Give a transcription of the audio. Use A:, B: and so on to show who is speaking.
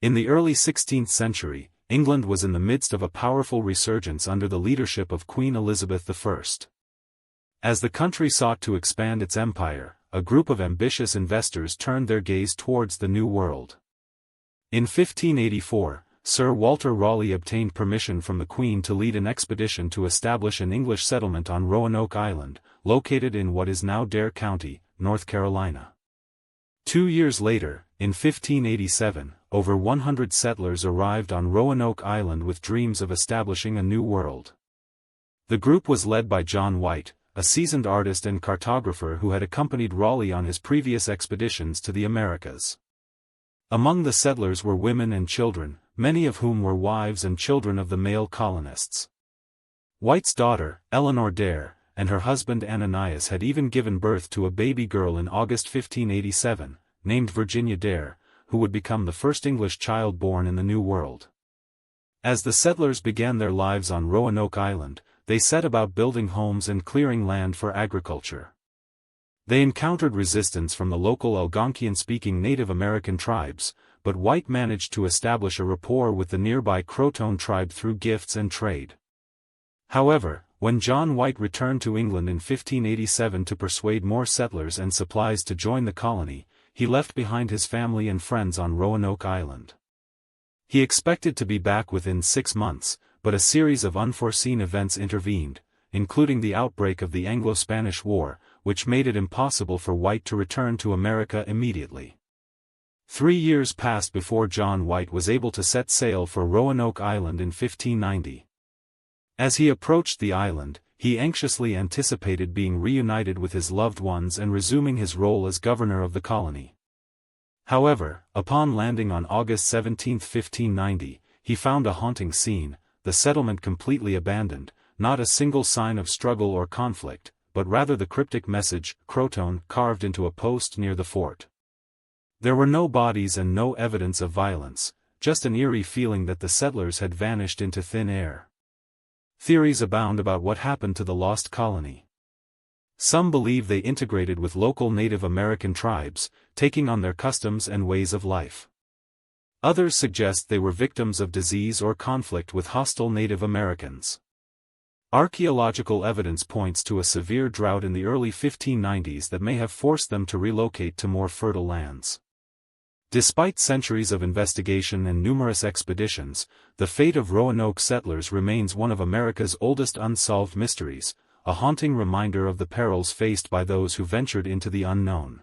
A: In the early 16th century, England was in the midst of a powerful resurgence under the leadership of Queen Elizabeth I. As the country sought to expand its empire, a group of ambitious investors turned their gaze towards the New World. In 1584, Sir Walter Raleigh obtained permission from the Queen to lead an expedition to establish an English settlement on Roanoke Island, located in what is now Dare County, North Carolina. 2 years later, in 1587, over 100 settlers arrived on Roanoke Island with dreams of establishing a new world. The group was led by John White, a seasoned artist and cartographer who had accompanied Raleigh on his previous expeditions to the Americas. Among the settlers were women and children, many of whom were wives and children of the male colonists. White's daughter, Eleanor Dare, and her husband Ananias had even given birth to a baby girl in August 1587, named Virginia Dare, who would become the first English child born in the New World. As the settlers began their lives on Roanoke Island, they set about building homes and clearing land for agriculture. They encountered resistance from the local Algonquian-speaking Native American tribes, but White managed to establish a rapport with the nearby Croton tribe through gifts and trade. However, when John White returned to England in 1587 to persuade more settlers and supplies to join the colony, he left behind his family and friends on Roanoke Island. He expected to be back within 6 months, but a series of unforeseen events intervened, including the outbreak of the Anglo-Spanish War, which made it impossible for White to return to America immediately. 3 years passed before John White was able to set sail for Roanoke Island in 1590. As he approached the island, he anxiously anticipated being reunited with his loved ones and resuming his role as governor of the colony. However, upon landing on August 17, 1590, he found a haunting scene, the settlement completely abandoned, not a single sign of struggle or conflict, but rather the cryptic message, Croton, carved into a post near the fort. There were no bodies and no evidence of violence, just an eerie feeling that the settlers had vanished into thin air. Theories abound about what happened to the lost colony. Some believe they integrated with local Native American tribes, taking on their customs and ways of life. Others suggest they were victims of disease or conflict with hostile Native Americans. Archaeological evidence points to a severe drought in the early 1590s that may have forced them to relocate to more fertile lands. Despite centuries of investigation and numerous expeditions, the fate of Roanoke settlers remains one of America's oldest unsolved mysteries, a haunting reminder of the perils faced by those who ventured into the unknown.